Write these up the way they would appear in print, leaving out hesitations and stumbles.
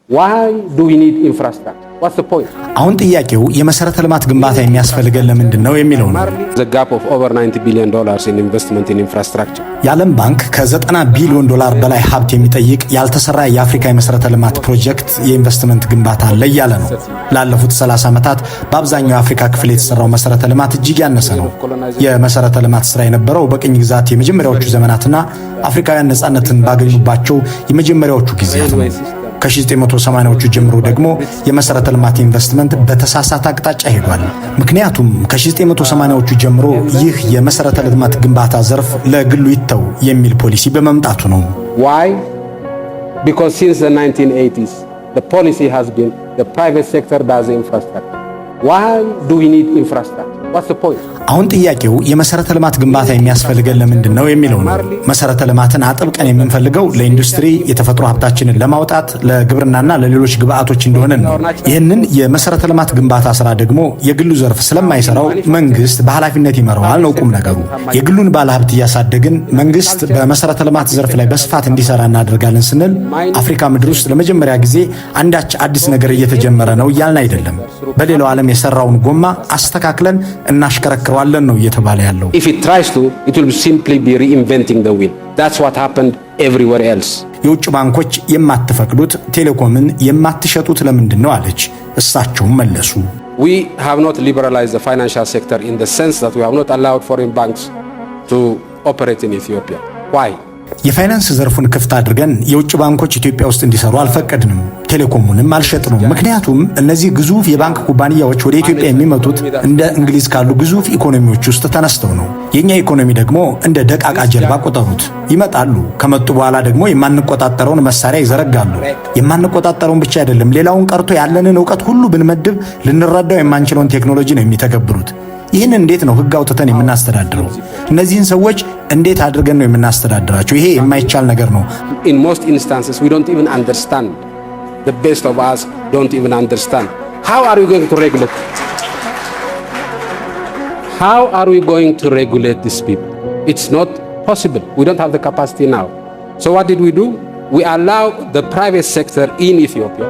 Why do we need infrastructure? What's the point? አሁን ጥያቄው የመሰረተ ልማት ግንባታ የሚያስፈልገን ለምንድን ነው የሚለው ነው። The gap of over $90 billion in investment in infrastructure. የዓለም ባንክ ከ$90 ቢሊዮን በላይ ሀብት የሚጠይቅ ያልተሰራ የአፍሪካ የመሰረተ ልማት ፕሮጀክት የኢንቨስትመንት ግንባታ አለ እያለ ነው። ላለፉት 30 ዓመታት በአብዛኛው የአፍሪካ ክፍል የተሰራው መሰረተ ልማት እጅግ ያነሰ ነው። የመሰረተ ልማት ስራ የነበረው በቅኝ ግዛት የመጀመሪያዎቹ ዘመናትና አፍሪካውያን ነጻነትን ባገኙባቸው የመጀመሪያዎቹ ጊዜያት ነው። ከ1980ዎቹ ጀምሮ ደግሞ የመሰረተ ልማት ኢንቨስትመንት በተሳሳተ አቅጣጫ ሄዷል። ምክንያቱም ከ1980ዎቹ ጀምሮ ይህ የመሰረተ ልማት ግንባታ ዘርፍ ለግሉ ይተው የሚል ፖሊሲ በመምጣቱ ነው። Why? Because since the 1980s the policy has been the private sector does the infrastructure. Why do we need infrastructure? What's the point? አሁን ጥያቄው የመሰረተ ልማት ግንባታ የሚያስፈልገን ለምንድን ነው የሚለው ነው። መሰረተ ልማትን አጥብቀን የምንፈልገው ለኢንዱስትሪ የተፈጥሮ ሀብታችንን ለማውጣት ለግብርናና ለሌሎች ግብአቶች እንደሆነ ነው። ይህንን የመሰረተ ልማት ግንባታ ስራ ደግሞ የግሉ ዘርፍ ስለማይሰራው መንግስት በኃላፊነት ይመራዋል ነው ቁም ነገሩ። የግሉን ባለሀብት እያሳደግን መንግስት በመሰረተ ልማት ዘርፍ ላይ በስፋት እንዲሰራ እናደርጋለን ስንል አፍሪካ ምድር ውስጥ ለመጀመሪያ ጊዜ አንዳች አዲስ ነገር እየተጀመረ ነው እያልን አይደለም። በሌላው ዓለም የሰራውን ጎማ አስተካክለን እናሽከረክረዋለን ነው እየተባለ ያለው። If it tries to, it will simply be reinventing the wheel. That's what happened everywhere else. የውጭ ባንኮች የማትፈቅዱት ቴሌኮምን የማትሸጡት ለምንድን ነው አለች። እሳቸውም መለሱ። We have not liberalized the financial sector in the sense that we have not allowed foreign banks to operate in Ethiopia. Why? የፋይናንስ ዘርፉን ክፍት አድርገን የውጭ ባንኮች ኢትዮጵያ ውስጥ እንዲሰሩ አልፈቀድንም፣ ቴሌኮሙንም አልሸጥንም። ምክንያቱም እነዚህ ግዙፍ የባንክ ኩባንያዎች ወደ ኢትዮጵያ የሚመጡት እንደ እንግሊዝ ካሉ ግዙፍ ኢኮኖሚዎች ውስጥ ተነስተው ነው። የኛ ኢኮኖሚ ደግሞ እንደ ደቃቃ ጀልባ ቆጠሩት። ይመጣሉ፣ ከመጡ በኋላ ደግሞ የማንቆጣጠረውን መሳሪያ ይዘረጋሉ። የማንቆጣጠረውን ብቻ አይደለም፣ ሌላውን ቀርቶ ያለንን ዕውቀት ሁሉ ብንመድብ ልንረዳው የማንችለውን ቴክኖሎጂ ነው የሚተገብሩት። ይህን እንዴት ነው ህግ አውጥተን የምናስተዳድረው? እነዚህን ሰዎች እንዴት አድርገን ነው የምናስተዳድራቸው? ይሄ የማይቻል ነገር ነው። In most instances we don't even understand. The best of us don't even understand. How are we going to regulate? How are we going to regulate these people? It's not possible. We don't have the capacity now. So what did we do? We allow the private sector in Ethiopia.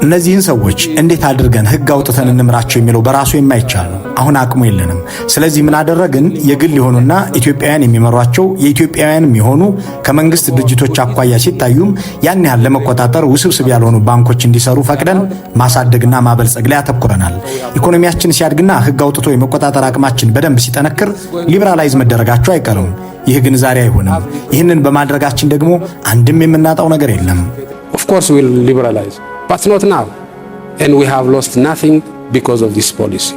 እነዚህን ሰዎች እንዴት አድርገን ህግ አውጥተን እንምራቸው የሚለው በራሱ የማይቻል ነው። አሁን አቅሙ የለንም። ስለዚህ ምን አደረግን? የግል የሆኑና ኢትዮጵያውያን የሚመሯቸው የኢትዮጵያውያን የሚሆኑ ከመንግስት ድርጅቶች አኳያ ሲታዩም ያን ያህል ለመቆጣጠር ውስብስብ ያልሆኑ ባንኮች እንዲሰሩ ፈቅደን ማሳደግና ማበልጸግ ላይ አተኩረናል። ኢኮኖሚያችን ሲያድግና ህግ አውጥቶ የመቆጣጠር አቅማችን በደንብ ሲጠነክር ሊበራላይዝ መደረጋቸው አይቀርም። ይህ ግን ዛሬ አይሆንም። ይህንን በማድረጋችን ደግሞ አንድም የምናጣው ነገር የለም። Of course we'll liberalize, but not now. And we have lost nothing because of this policy.